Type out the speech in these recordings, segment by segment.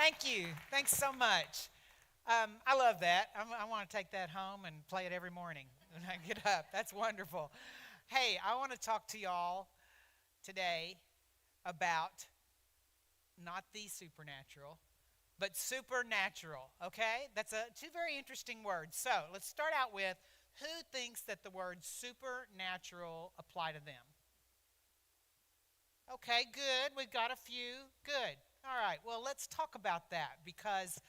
Thank you. Thanks so much. I love that. I want to take that home and play it every morning when I get up. That's wonderful. Hey, I want to talk to y'all today about not the supernatural, but supernatural, okay? That's two very interesting words. So let's start out with who thinks that the words supernatural apply to them? Okay, good. We've got a few. Good. All right, well, let's talk about that because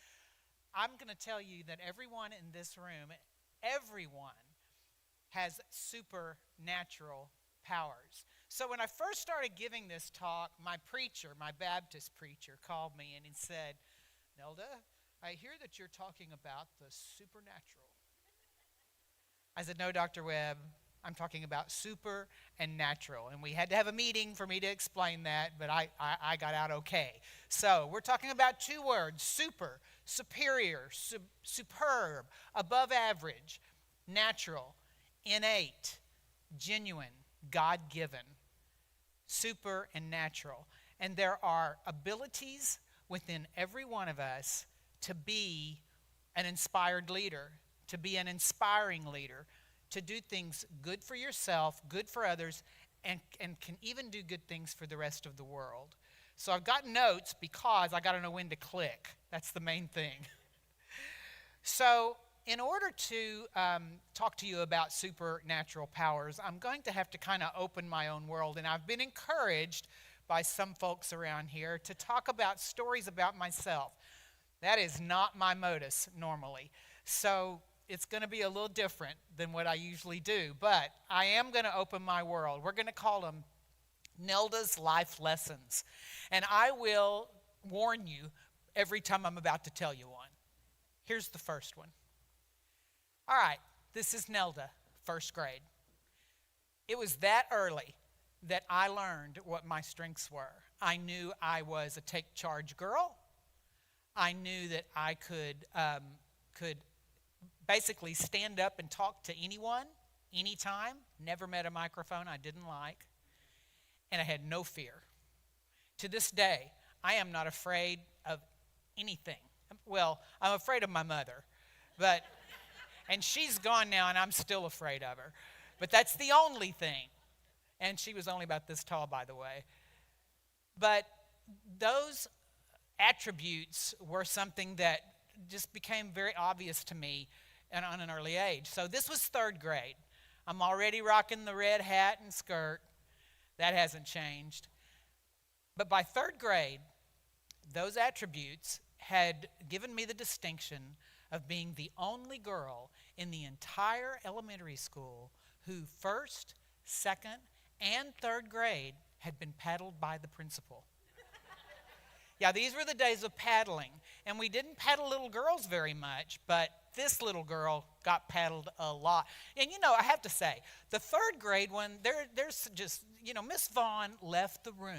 I'm going to tell you that everyone in this room, everyone has supernatural powers. So when I first started giving this talk, my preacher, my Baptist preacher, called me and he said, Nelda, I hear that you're talking about the supernatural. I said, no, Dr. Webb, I'm talking about super and natural. And we had to have a meeting for me to explain that, but I got out okay. So we're talking about two words, super, superior, superb, above average, natural, innate, genuine, God-given, super and natural. And there are abilities within every one of us to be an inspired leader, to be an inspiring leader, to do things good for yourself, good for others, and can even do good things for the rest of the world. So I've got notes because I got to know when to click. That's the main thing. So in order to talk to you about supernatural powers, I'm going to have to kind of open my own world. And I've been encouraged by some folks around here to talk about stories about myself. That is not my modus normally. So it's going to be a little different than what I usually do, but I am going to open my world. We're going to call them Nelda's Life Lessons, and I will warn you every time I'm about to tell you one. Here's the first one. All right, this is Nelda, first grade. It was that early that I learned what my strengths were. I knew I was a take-charge girl. I knew that I could basically stand up and talk to anyone, anytime. Never met a microphone I didn't like. And I had no fear. To this day, I am not afraid of anything. Well, I'm afraid of my mother. And she's gone now, and I'm still afraid of her. But that's the only thing. And she was only about this tall, by the way. But those attributes were something that just became very obvious to me and on an early age. So this was third grade. I'm already rocking the red hat and skirt. That hasn't changed. But by third grade, those attributes had given me the distinction of being the only girl in the entire elementary school who first, second, and third grade had been paddled by the principal. Yeah, these were the days of paddling. And we didn't paddle little girls very much, but this little girl got paddled a lot. And, I have to say, the third grade one, there's just, Miss Vaughn left the room.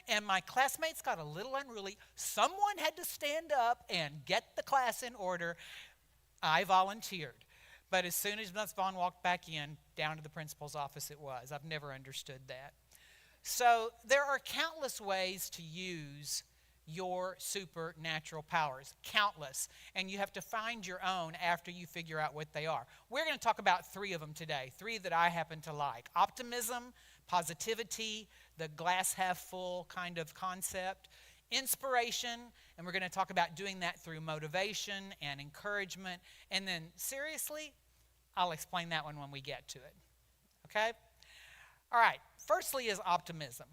And my classmates got a little unruly. Someone had to stand up and get the class in order. I volunteered. But as soon as Miss Vaughn walked back in, down to the principal's office it was. I've never understood that. So there are countless ways to use your supernatural powers, countless, and you have to find your own after you figure out what they are. We're going to talk about three of them today, three that I happen to like: optimism, positivity, the glass half full kind of concept, inspiration, and we're going to talk about doing that through motivation and encouragement, and then seriously, I'll explain that one when we get to it. Okay? All right, firstly is optimism.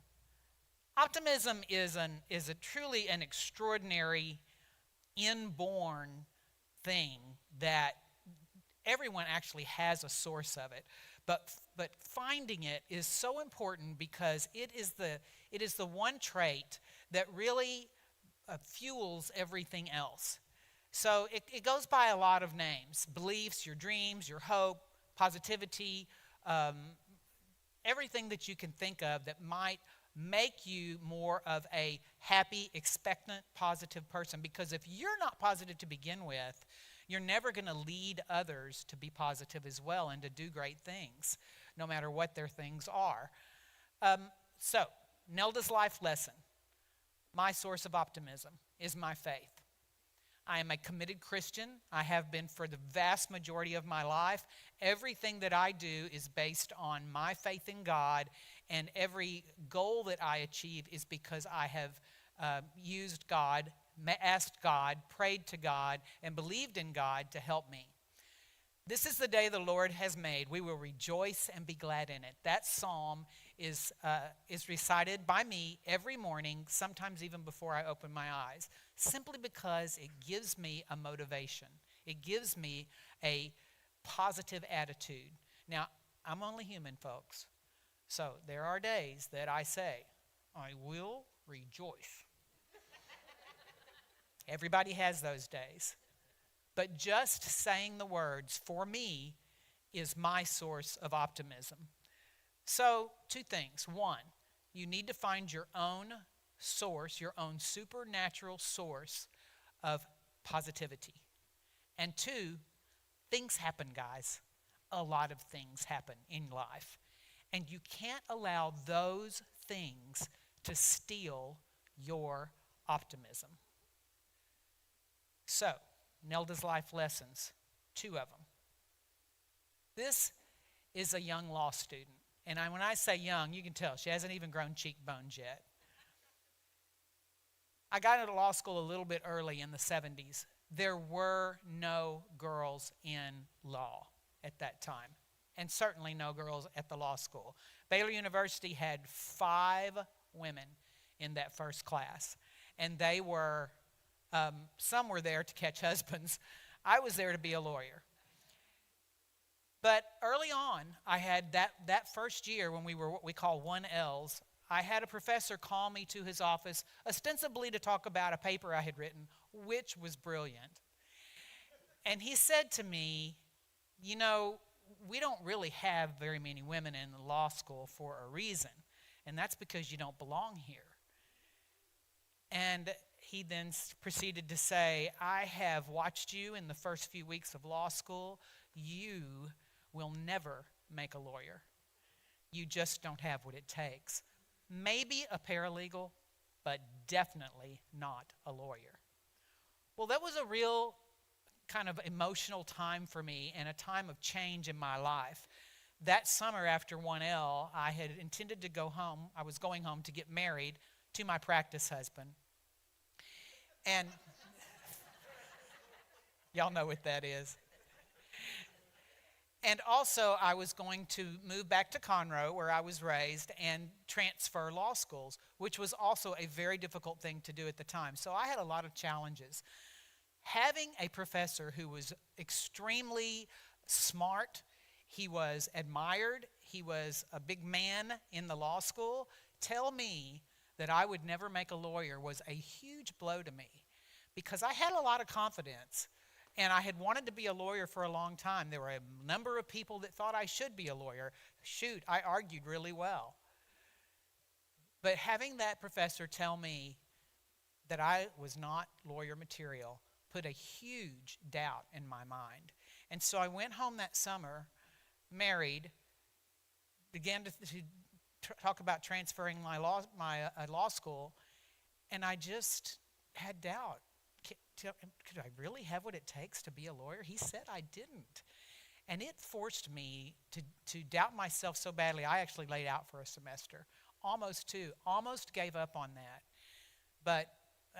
Optimism is a truly an extraordinary, inborn thing that everyone actually has a source of it. But finding it is so important because it is the one trait that really fuels everything else. So it goes by a lot of names: beliefs, your dreams, your hope, positivity, everything that you can think of that might make you more of a happy, expectant, positive person. Because if you're not positive to begin with, you're never going to lead others to be positive as well and to do great things, no matter what their things are. So, Nelda's life lesson, my source of optimism. is my faith. I am a committed Christian. I have been for the vast majority of my life. Everything that I do is based on my faith in God, and every goal that I achieve is because I have used God, asked God, prayed to God, and believed in God to help me. This is the day the Lord has made. We will rejoice and be glad in it. That psalm is recited by me every morning, sometimes even before I open my eyes, simply because it gives me a motivation. It gives me a positive attitude. Now, I'm only human, folks. So there are days that I say, I will rejoice. Everybody has those days. But just saying the words, for me, is my source of optimism. So, two things. One, you need to find your own source, your own supernatural source of positivity. And two, things happen, guys. A lot of things happen in life. And you can't allow those things to steal your optimism. So, Nelda's life lessons, 2 of them. This is a young law student. And when I say young, you can tell she hasn't even grown cheekbones yet. I got into law school a little bit early in the 70s. There were no girls in law at that time, and certainly no girls at the law school. Baylor University had 5 women in that first class, and they were some were there to catch husbands. I was there to be a lawyer. But early on, I had that first year when we were what we call 1Ls, I had a professor call me to his office, ostensibly to talk about a paper I had written, which was brilliant. And he said to me, you know, we don't really have very many women in the law school for a reason, and that's because you don't belong here. And he then proceeded to say, I have watched you in the first few weeks of law school. You will never make a lawyer. You just don't have what it takes. Maybe a paralegal, but definitely not a lawyer. Well, that was a real kind of emotional time for me and a time of change in my life. That summer after 1L, I had intended to go home. I was going home to get married to my practice husband. And y'all know what that is. And also, I was going to move back to Conroe, where I was raised, and transfer law schools, which was also a very difficult thing to do at the time. So I had a lot of challenges. Having a professor who was extremely smart, he was admired, he was a big man in the law school, tell me that I would never make a lawyer was a huge blow to me, because I had a lot of confidence. And I had wanted to be a lawyer for a long time. There were a number of people that thought I should be a lawyer. Shoot, I argued really well. But having that professor tell me that I was not lawyer material put a huge doubt in my mind. And so I went home that summer, married, began to talk about transferring my law school, and I just had doubt. Could I really have what it takes to be a lawyer? He said I didn't. And it forced me to doubt myself so badly, I actually laid out for a semester. Almost gave up on that. But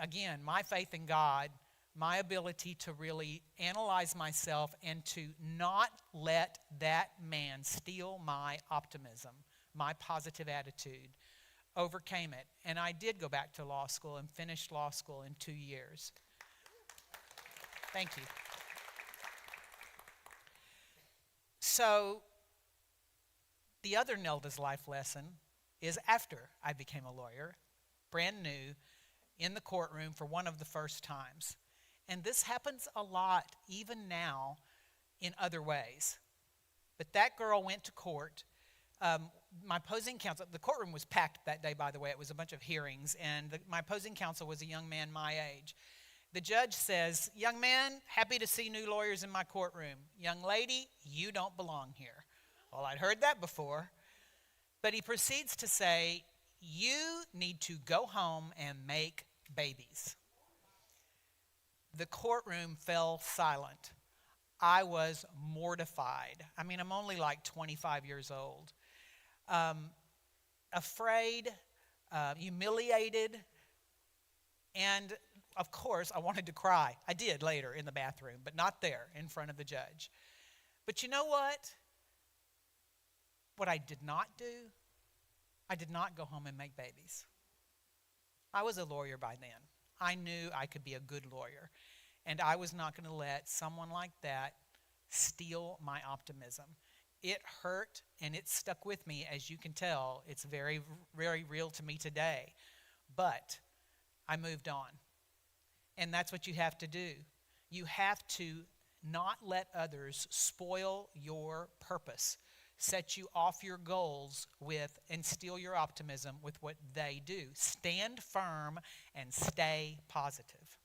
again, my faith in God, my ability to really analyze myself and to not let that man steal my optimism, my positive attitude, overcame it. And I did go back to law school and finished law school in 2 years. Thank you. So, the other Nelda's life lesson is after I became a lawyer, brand new, in the courtroom for one of the first times. And this happens a lot, even now, in other ways. But that girl went to court. My opposing counsel, the courtroom was packed that day, by the way. It was a bunch of hearings, and my opposing counsel was a young man my age. The judge says, young man, happy to see new lawyers in my courtroom. Young lady, you don't belong here. Well, I'd heard that before. But he proceeds to say, you need to go home and make babies. The courtroom fell silent. I was mortified. I mean, I'm only like 25 years old. Afraid, humiliated, and of course, I wanted to cry. I did later in the bathroom, but not there in front of the judge. But you know what? What I did not do, I did not go home and make babies. I was a lawyer by then. I knew I could be a good lawyer. And I was not going to let someone like that steal my optimism. It hurt and it stuck with me, as you can tell. It's very, very real to me today. But I moved on. And that's what you have to do. You have to not let others spoil your purpose, set you off your goals with, and steal your optimism with what they do. Stand firm and stay positive.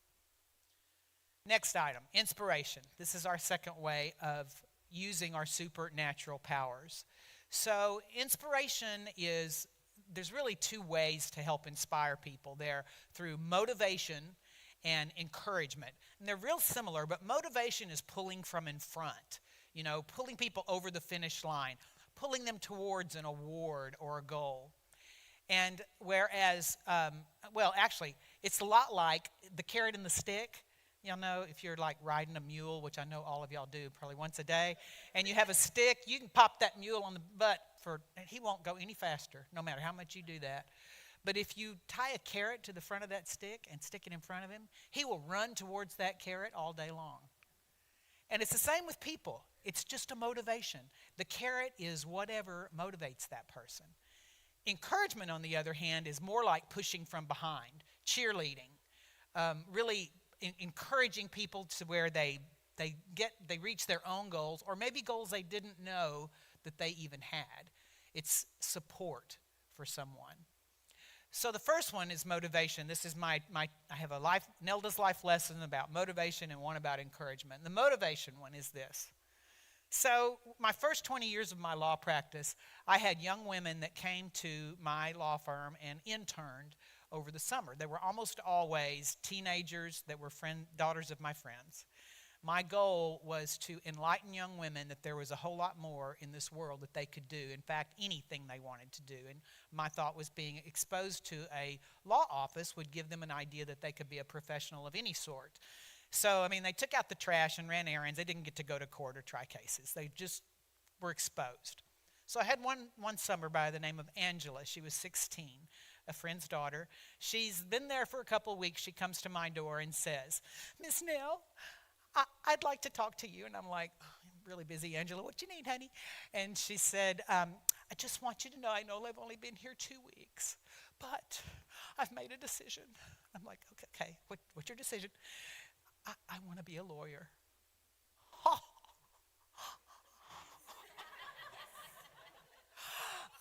Next item, inspiration. This is our second way of using our supernatural powers. So inspiration is, there's really two ways to help inspire people. They're through motivation and encouragement. And they're real similar, but motivation is pulling from in front, pulling people over the finish line, pulling them towards an award or a goal. And whereas, actually, it's a lot like the carrot and the stick. Y'all know if you're like riding a mule, which I know all of y'all do probably once a day, and you have a stick, you can pop that mule on the butt and he won't go any faster, no matter how much you do that. But if you tie a carrot to the front of that stick and stick it in front of him, he will run towards that carrot all day long. And it's the same with people. It's just a motivation. The carrot is whatever motivates that person. Encouragement, on the other hand, is more like pushing from behind, cheerleading, really encouraging people to where they reach their own goals, or maybe goals they didn't know that they even had. It's support for someone. So the first one is motivation. This is I have Nelda's life lesson about motivation and one about encouragement. The motivation one is this. So my first 20 years of my law practice, I had young women that came to my law firm and interned over the summer. They were almost always teenagers that were daughters of my friends. My goal was to enlighten young women that there was a whole lot more in this world that they could do. In fact, anything they wanted to do. And my thought was being exposed to a law office would give them an idea that they could be a professional of any sort. So, they took out the trash and ran errands. They didn't get to go to court or try cases. They just were exposed. So I had one summer by the name of Angela. She was 16, a friend's daughter. She's been there for a couple of weeks. She comes to my door and says, "Miss Nell, I'd like to talk to you." And I'm like, "I'm really busy, Angela. What you need, honey?" And she said, "I just want you to know, I know I've only been here 2 weeks, but I've made a decision." I'm like, okay, what's your decision? I want to be a lawyer.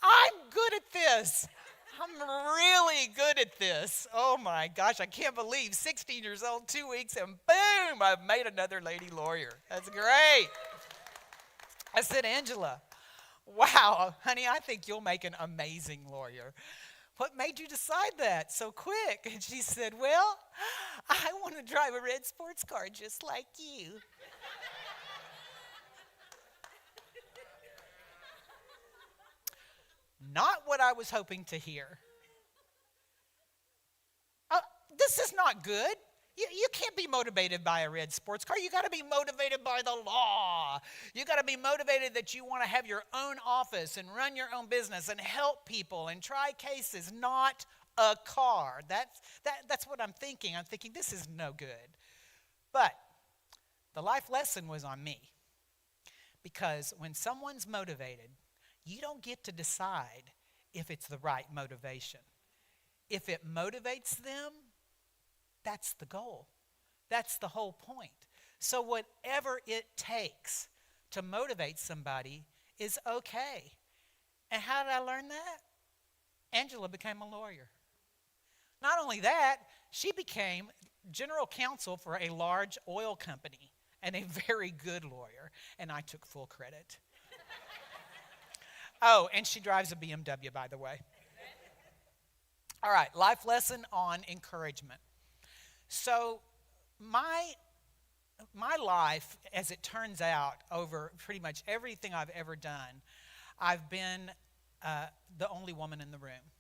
I'm good at this. I'm really good at this. Oh my gosh, I can't believe 16 years old, 2 weeks, and boom, I've made another lady lawyer. That's great. I said, "Angela, wow, honey, I think you'll make an amazing lawyer. What made you decide that so quick?" And she said, "Well, I want to drive a red sports car just like you." Not what I was hoping to hear. This is not good. You can't be motivated by a red sports car. You got to be motivated by the law. You got to be motivated that you want to have your own office and run your own business and help people and try cases, not a car. That's what I'm thinking. I'm thinking this is no good. But the life lesson was on me. Because when someone's motivated, you don't get to decide if it's the right motivation. If it motivates them, that's the goal. That's the whole point. So whatever it takes to motivate somebody is okay. And how did I learn that? Angela became a lawyer. Not only that, she became general counsel for a large oil company and a very good lawyer. And I took full credit. Oh, and she drives a BMW, by the way. All right, life lesson on encouragement. So my life, as it turns out, over pretty much everything I've ever done, I've been the only woman in the room.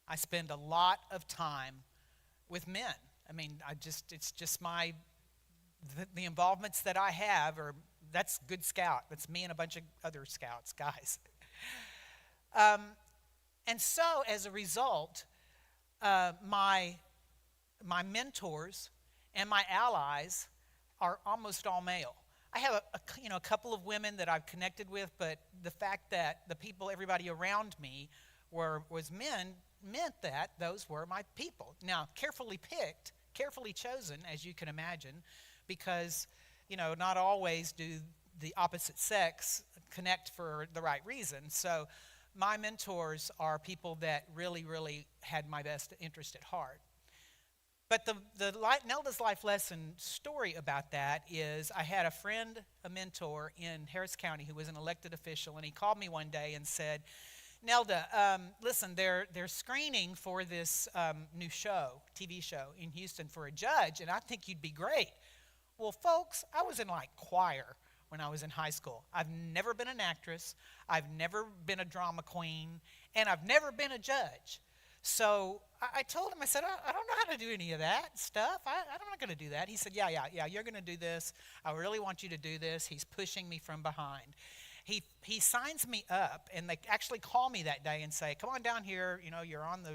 I spend a lot of time with men. I mean, it's just the involvements that I have that's good scout. That's me and a bunch of other scouts, guys. And so, as a result, my mentors and my allies are almost all male. I have a couple of women that I've connected with, but the fact that everybody around me was men meant that those were my people. Now, carefully picked, carefully chosen, as you can imagine, because not always do the opposite sex connect for the right reason. So my mentors are people that really, really had my best interest at heart. But the Nelda's life lesson story about that is I had a friend, a mentor in Harris County who was an elected official, and he called me one day and said, Nelda, listen, they're screening for this new TV show in Houston for a judge, and I think you'd be great. Well, folks, I was in choir when I was in high school. I've never been an actress, I've never been a drama queen, and I've never been a judge. So I told him, I said, I don't know how to do any of that stuff. I'm not going to do that. He said, yeah, you're going to do this. I really want you to do this. He's pushing me from behind. He signs me up, and they actually call me that day and say, come on down here, you're on the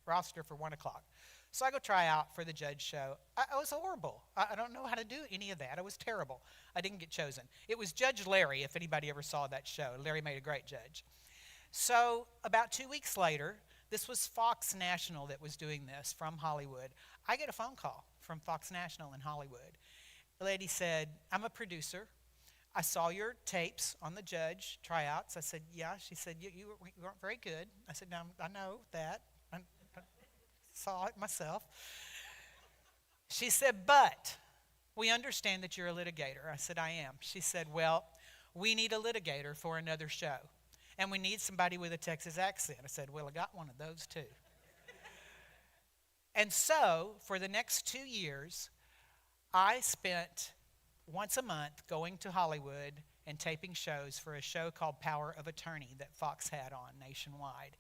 roster for 1 o'clock. So I go try out for the judge show. I was horrible. I don't know how to do any of that. I was terrible. I didn't get chosen. It was Judge Larry, if anybody ever saw that show. Larry made a great judge. So about 2 weeks later, this was Fox National that was doing this from Hollywood. I get a phone call from Fox National in Hollywood. The lady said, I'm a producer. I saw your tapes on the judge tryouts. I said, yeah. She said, you weren't very good. I said, no, I know that. I saw it myself. She said, but we understand that you're a litigator. I said, I am. She said, well, we need a litigator for another show, and we need somebody with a Texas accent. I said, well, I got one of those too. And so for the next 2 years, I spent once a month going to Hollywood and taping shows for a show called Power of Attorney that Fox had on nationwide.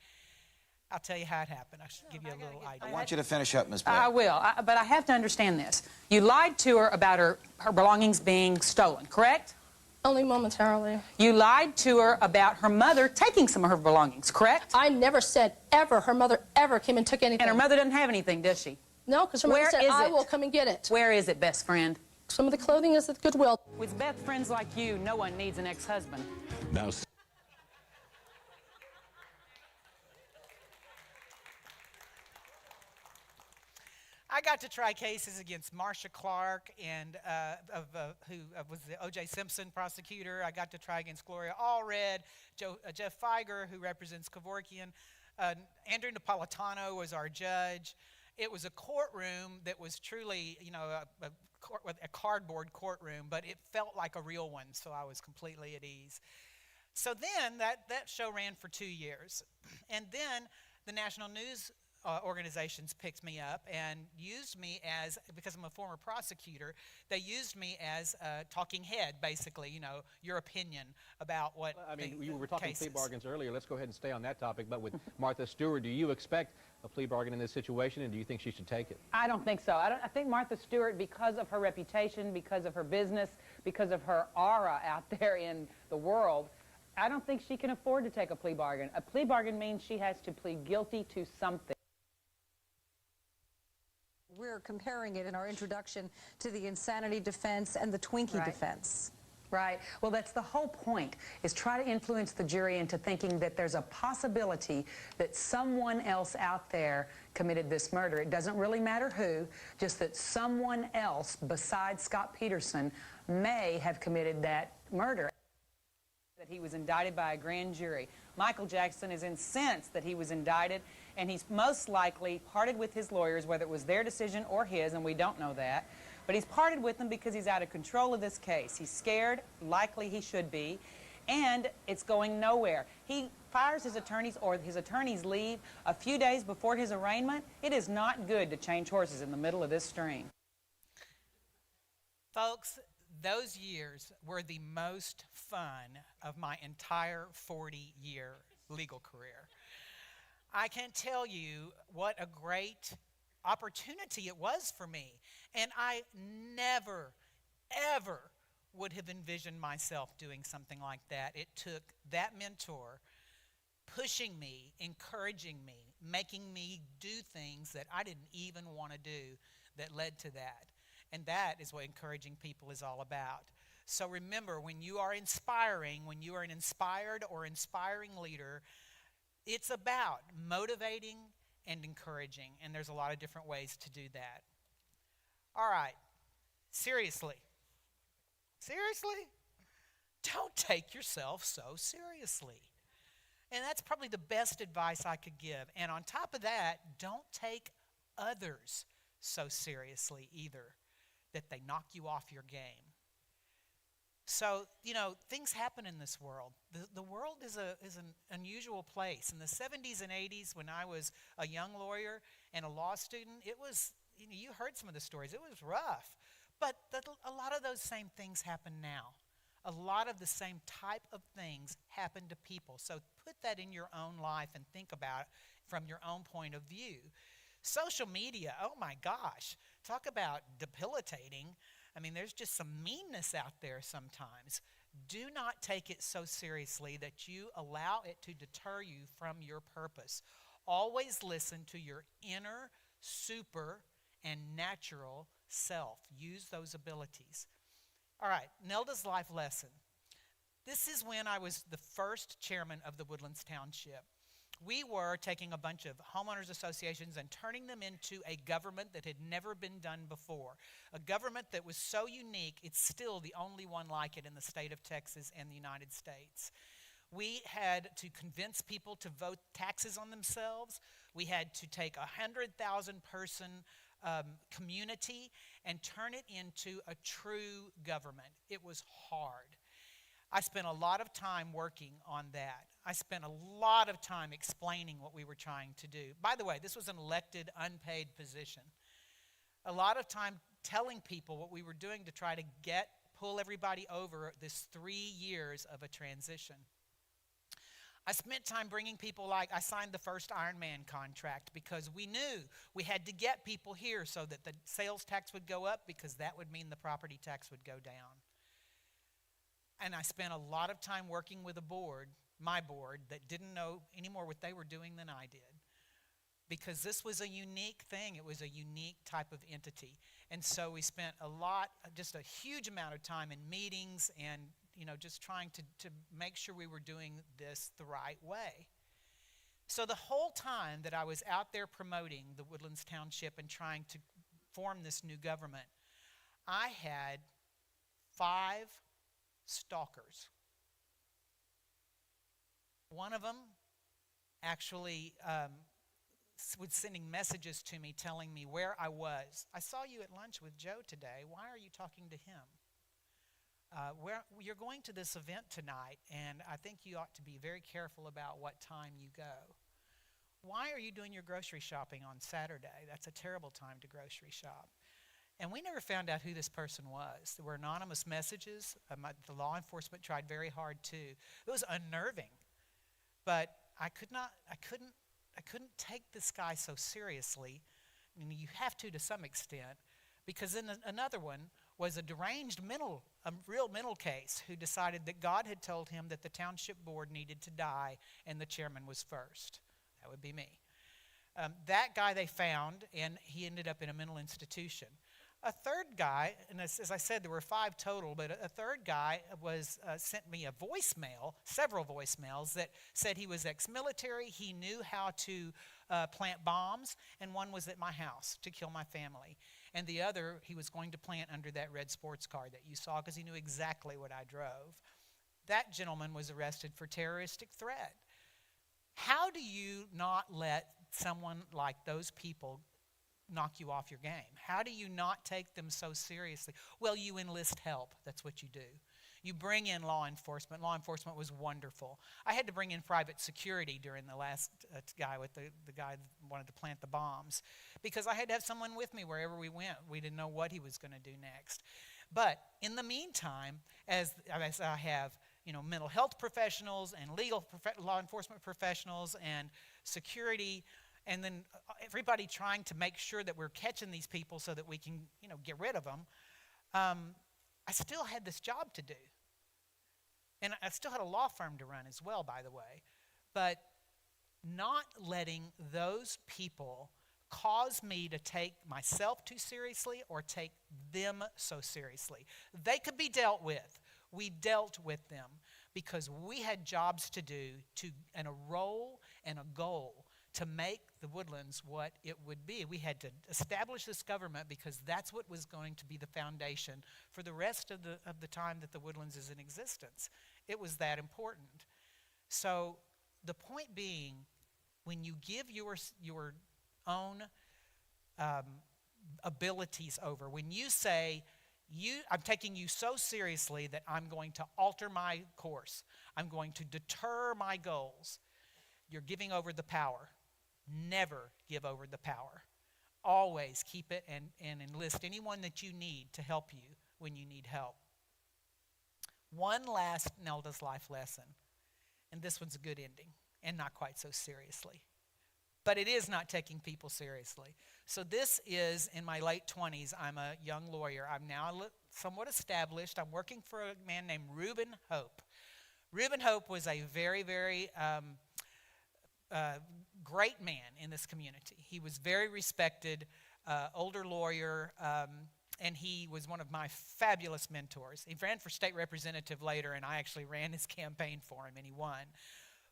I'll tell you how it happened. I should give you a little idea. I want you to finish up, Ms. Blair. I will, but I have to understand this. You lied to her about her belongings being stolen, correct? Only momentarily. You lied to her about her mother taking some of her belongings, correct? I never said ever her mother ever came and took anything. And her mother doesn't have anything, does she? No, because her mother said, I will come and get it. Where is it, best friend? Some of the clothing is at Goodwill. With best friends like you, no one needs an ex-husband. Now, I got to try cases against Marcia Clark and who was the O.J. Simpson prosecutor. I got to try against Gloria Allred, Jeff Feiger, who represents Kevorkian. Andrew Napolitano was our judge. It was a courtroom that was truly, a cardboard courtroom, but it felt like a real one, so I was completely at ease. So then that show ran for 2 years. And then the national news organizations picked me up and used me as, because I'm a former prosecutor, they used me as a talking head, basically, your opinion about what we were talking cases. plea bargains earlier. Let's go ahead and stay on that topic. But with Martha Stewart, do you expect a plea bargain in this situation, and do you think she should take it? I don't think so. I think Martha Stewart, because of her reputation, because of her business, because of her aura out there in the world, I don't think she can afford to take a plea bargain. A plea bargain means she has to plead guilty to something. We're comparing it in our introduction to the insanity defense and the Twinkie defense. Right. Well, that's the whole point, is try to influence the jury into thinking that there's a possibility that someone else out there committed this murder. It doesn't really matter who, just that someone else besides Scott Peterson may have committed that murder. That he was indicted by a grand jury. Michael Jackson is incensed that he was indicted, and he's most likely parted with his lawyers, whether it was their decision or his, and we don't know that. But he's parted with them because he's out of control of this case. He's scared, likely he should be, and it's going nowhere. He fires his attorneys, or his attorneys leave a few days before his arraignment. It is not good to change horses in the middle of this stream. Folks, those years were the most fun of my entire 40-year legal career. I can't tell you what a great opportunity it was for me. And I never, ever would have envisioned myself doing something like that. It took that mentor pushing me, encouraging me, making me do things that I didn't even want to do that led to that. And that is what encouraging people is all about. So remember, when you are inspiring, when you are an inspired or inspiring leader, it's about motivating and encouraging. And there's a lot of different ways to do that. All right. Seriously. Seriously? Don't take yourself so seriously. And that's probably the best advice I could give. And on top of that, don't take others so seriously either, that they knock you off your game. So, things happen in this world. The world is an unusual place. In the 70s and 80s, when I was a young lawyer and a law student, it was, you heard some of the stories. It was rough. But a lot of those same things happen now. A lot of the same type of things happen to people. So put that in your own life and think about it from your own point of view. Social media, oh my gosh, talk about debilitating. I mean, there's just some meanness out there sometimes. Do not take it so seriously that you allow it to deter you from your purpose. Always listen to your inner, super, and natural self. Use those abilities. All right, Nelda's life lesson. This is when I was the first chairman of the Woodlands Township. We were taking a bunch of homeowners associations and turning them into a government that had never been done before. A government that was so unique, it's still the only one like it in the state of Texas and the United States. We had to convince people to vote taxes on themselves. We had to take 100,000 person community and turn it into a true government. It was hard. I spent a lot of time working on that. I spent a lot of time explaining what we were trying to do. By the way, this was an elected, unpaid position. A lot of time telling people what we were doing to try to pull everybody over this 3 years of a transition. I spent time bringing people I signed the first Ironman contract because we knew we had to get people here so that the sales tax would go up, because that would mean the property tax would go down. And I spent a lot of time working with a board, my board, that didn't know any more what they were doing than I did. Because this was a unique thing. It was a unique type of entity. And so we spent just a huge amount of time in meetings and just trying to make sure we were doing this the right way. So the whole time that I was out there promoting the Woodlands Township and trying to form this new government, I had 5 stalkers. One of them actually was sending messages to me telling me where I was. I saw you at lunch with Joe today. Why are you talking to him? You're going to this event tonight, and I think you ought to be very careful about what time you go. Why are you doing your grocery shopping on Saturday? That's a terrible time to grocery shop. And we never found out who this person was. There were anonymous messages. The law enforcement tried very hard too. It was unnerving, but I couldn't take this guy so seriously. I mean, you have to some extent, because then another one was a deranged real mental case who decided that God had told him that the township board needed to die and the chairman was first. That would be me. That guy they found, and he ended up in a mental institution. A third guy, and as I said, there were 5 total, but a third guy sent me a voicemail, several voicemails, that said he was ex-military, he knew how to plant bombs, and one was at my house to kill my family. And the other, he was going to plant under that red sports car that you saw, because he knew exactly what I drove. That gentleman was arrested for terroristic threat. How do you not let someone like those people knock you off your game? How do you not take them so seriously? Well, you enlist help. That's what you do. You bring in law enforcement. Law enforcement was wonderful. I had to bring in private security during the last guy with the guy that wanted to plant the bombs, because I had to have someone with me wherever we went. We didn't know what he was going to do next. But in the meantime, as I have, mental health professionals and law enforcement professionals and security, and then everybody trying to make sure that we're catching these people so that we can, get rid of them, I still had this job to do. And I still had a law firm to run as well, by the way. But not letting those people cause me to take myself too seriously or take them so seriously. They could be dealt with. We dealt with them because we had jobs to do and a role and a goal to make the Woodlands what it would be. We had to establish this government because that's what was going to be the foundation for the rest of the time that the Woodlands is in existence. It was that important. So the point being, when you give your own abilities over, when you say, I'm taking you so seriously that I'm going to alter my course, I'm going to deter my goals, you're giving over the power. Never give over the power. Always keep it and enlist anyone that you need to help you when you need help. One last Nelda's life lesson, and this one's a good ending, and not quite so seriously. But it is not taking people seriously. So this is, in my late 20s, I'm a young lawyer. I'm now somewhat established. I'm working for a man named Reuben Hope. Reuben Hope was a very, very great man in this community. He was very respected, older lawyer, and he was one of my fabulous mentors. He ran for state representative later, and I actually ran his campaign for him, and he won.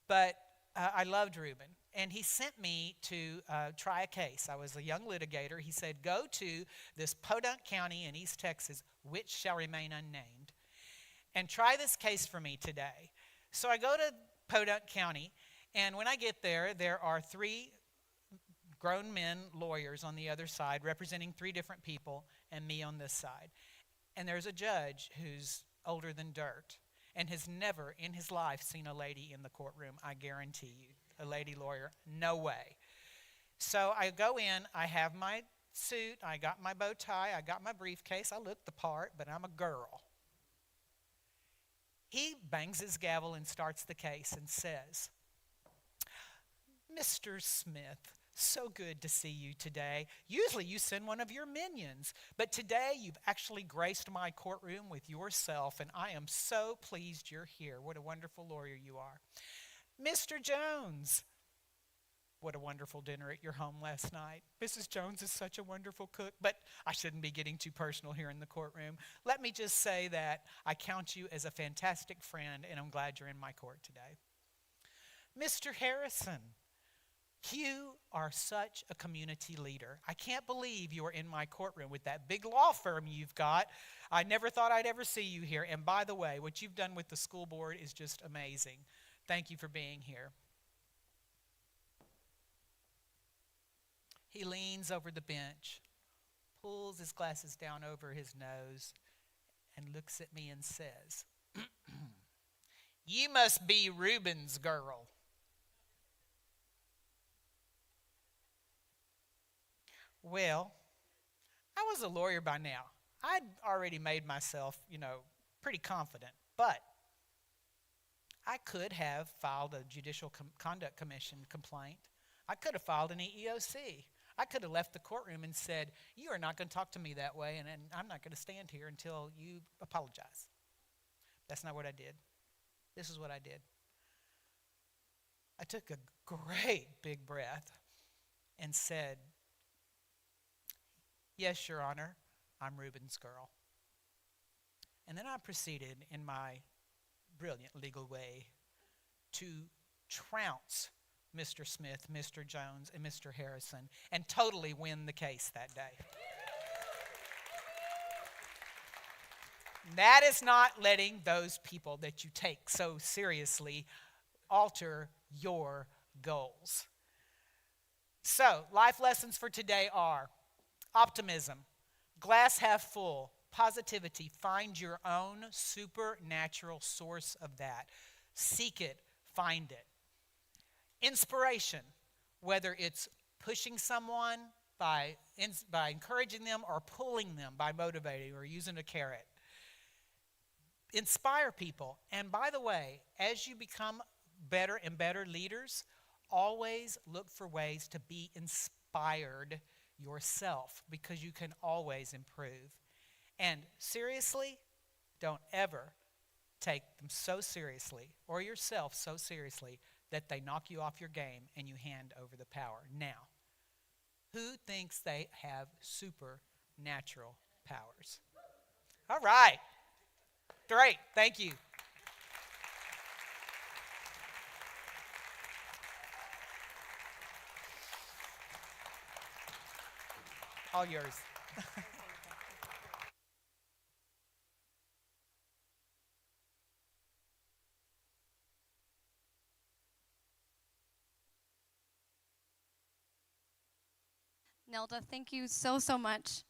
But I loved Reuben, and he sent me to try a case. I was a young litigator. He said, go to this Podunk County in East Texas, which shall remain unnamed, and try this case for me today. So I go to Podunk County, and when I get there, there are 3 grown men lawyers on the other side representing 3 different people and me on this side. And there's a judge who's older than dirt and has never in his life seen a lady in the courtroom, I guarantee you. A lady lawyer, no way. So I go in, I have my suit, I got my bow tie, I got my briefcase, I look the part, but I'm a girl. He bangs his gavel and starts the case and says, Mr. Smith, so good to see you today. Usually you send one of your minions, but today you've actually graced my courtroom with yourself, and I am so pleased you're here. What a wonderful lawyer you are. Mr. Jones, what a wonderful dinner at your home last night. Mrs. Jones is such a wonderful cook, but I shouldn't be getting too personal here in the courtroom. Let me just say that I count you as a fantastic friend, and I'm glad you're in my court today. Mr. Harrison, you are such a community leader. I can't believe you are in my courtroom with that big law firm you've got. I never thought I'd ever see you here. And by the way, what you've done with the school board is just amazing. Thank you for being here. He leans over the bench, pulls his glasses down over his nose, and looks at me and says, You must be Reuben's girl. Well, I was a lawyer by now. I'd already made myself, pretty confident. But I could have filed a Judicial Conduct Commission complaint. I could have filed an EEOC. I could have left the courtroom and said, you are not going to talk to me that way, and I'm not going to stand here until you apologize. That's not what I did. This is what I did. I took a great big breath and said, Yes, Your Honor, I'm Reuben's girl. And then I proceeded in my brilliant legal way to trounce Mr. Smith, Mr. Jones, and Mr. Harrison and totally win the case that day. That is not letting those people that you take so seriously alter your goals. So, life lessons for today are optimism, glass half full, positivity, find your own supernatural source of that. Seek it, find it. Inspiration, whether it's pushing someone by encouraging them or pulling them, by motivating or using a carrot. Inspire people. And by the way, as you become better and better leaders, always look for ways to be inspired yourself, because you can always improve. And seriously, don't ever take them so seriously, or yourself so seriously, that they knock you off your game and you hand over the power. Now, who thinks they have supernatural powers? All right. Great. Thank you. All yours. Nelda, thank you so much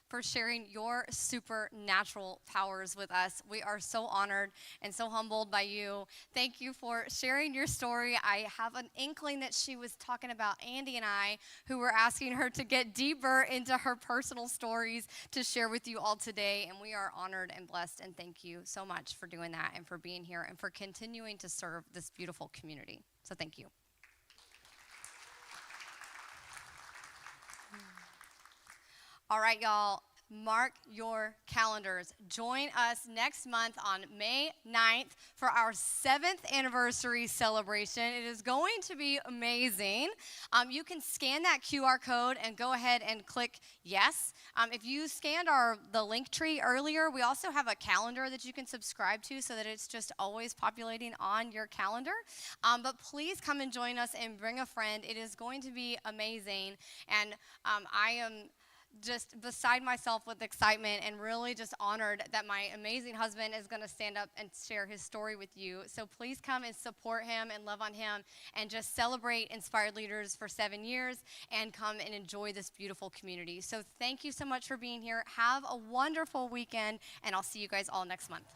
for sharing your supernatural powers with us. We are so honored and so humbled by you. Thank you for sharing your story. I have an inkling that she was talking about Andy and I, who were asking her to get deeper into her personal stories to share with you all today. And we are honored and blessed, and thank you so much for doing that and for being here and for continuing to serve this beautiful community. So thank you. All right, y'all, mark your calendars. Join us next month on May 9th for our 7th anniversary celebration. It is going to be amazing. You can scan that QR code and go ahead and click yes. If you scanned the link tree earlier, we also have a calendar that you can subscribe to so that it's just always populating on your calendar. But please come and join us and bring a friend. It is going to be amazing. And I am just beside myself with excitement and really just honored that my amazing husband is going to stand up and share his story with you. So please come and support him and love on him and just celebrate Inspired Leaders for 7 years and come and enjoy this beautiful community. So thank you so much for being here. Have a wonderful weekend, and I'll see you guys all next month.